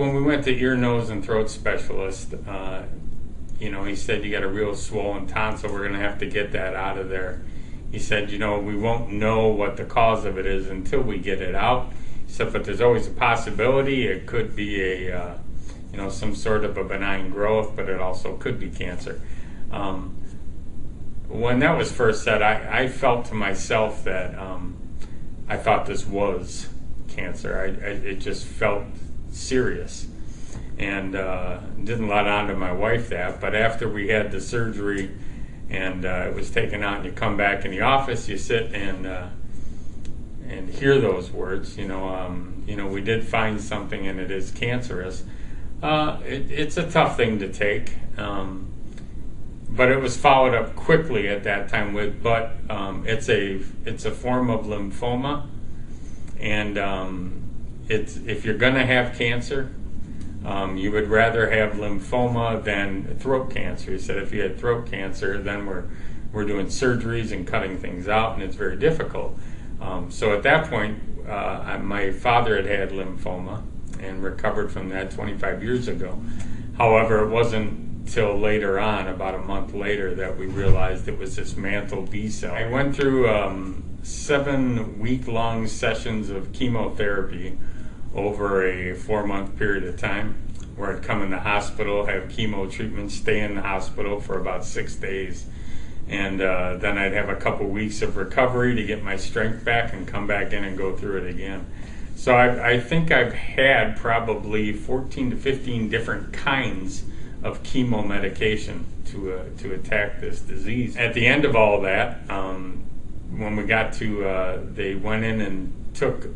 when we went to ear, nose, and throat specialist, he said, you got a real swollen tonsil. We're going to have to get that out of there. He said, we won't know what the cause of it is until we get it out. He said, but there's always a possibility. It could be some sort of a benign growth, but it also could be cancer. When that was first said, I felt to myself that I thought this was cancer. It just felt serious, and didn't let on to my wife that. But after we had the surgery and it was taken out, and you come back in the office, you sit and hear those words. We did find something, and it is cancerous. It's a tough thing to take, but it was followed up quickly at that time with, it's a form of lymphoma, and if you're going to have cancer, you would rather have lymphoma than throat cancer. He said if you had throat cancer, then we're doing surgeries and cutting things out, and it's very difficult. So at that point, my father had lymphoma and recovered from that 25 years ago. However, it wasn't till later on, about a month later, that we realized it was this mantle B cell. I went through 7-week-long sessions of chemotherapy over a 4-month period of time, where I'd come in the hospital, have chemo treatment, stay in the hospital for about 6 days, and then I'd have a couple weeks of recovery to get my strength back and come back in and go through it again. So I think I've had probably 14 to 15 different kinds of chemo medication to attack this disease. At the end of all that, when we got to, they went in and took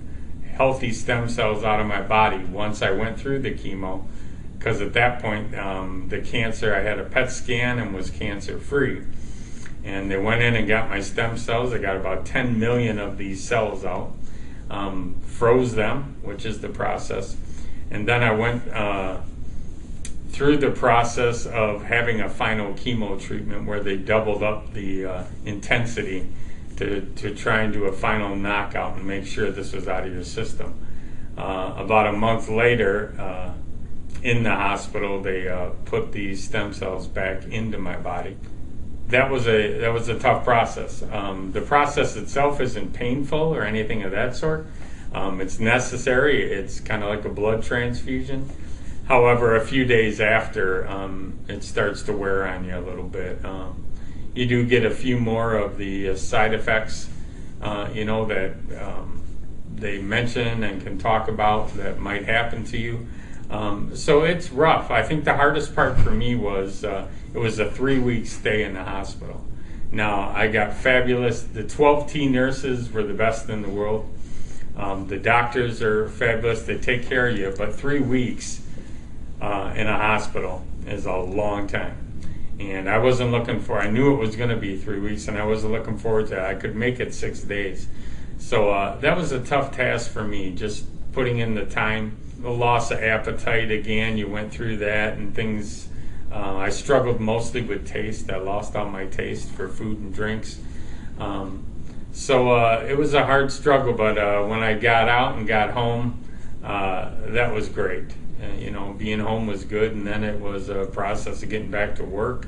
healthy stem cells out of my body once I went through the chemo, because at that point, the cancer, I had a PET scan and was cancer-free. And they went in and got my stem cells. They got about 10 million of these cells out, froze them, which is the process. And then I went through the process of having a final chemo treatment where they doubled up the intensity to try and do a final knockout and make sure this was out of your system. About a month later, in the hospital, they put these stem cells back into my body. That was a tough process. The process itself isn't painful or anything of that sort. It's necessary. It's kind of like a blood transfusion. However, a few days after, it starts to wear on you a little bit. You do get a few more of the side effects, that they mention and can talk about that might happen to you. So it's rough. I think the hardest part for me was it was a 3-week stay in the hospital. Now, I got fabulous. The 12T nurses were the best in the world. The doctors are fabulous. They take care of you, but 3 weeks in a hospital is a long time. And I wasn't looking for, I knew it was going to be 3 weeks, and I wasn't looking forward to it. I could make it 6 days. So that was a tough task for me, just putting in the time. The loss of appetite, again, you went through that, and things, I struggled mostly with taste. I lost all my taste for food and drinks. So it was a hard struggle, but when I got out and got home, that was great. Being home was good, and then it was a process of getting back to work.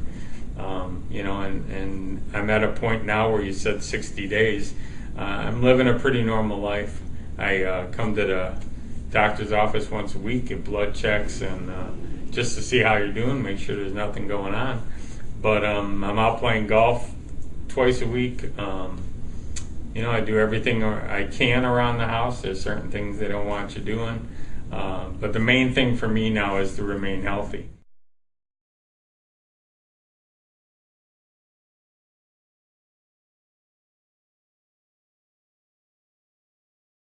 And I'm at a point now where you said 60 days. I'm living a pretty normal life. I come to the doctor's office once a week, get blood checks, and just to see how you're doing, make sure there's nothing going on. But I'm out playing golf twice a week. I do everything I can around the house. There's certain things they don't want you doing. But the main thing for me now is to remain healthy.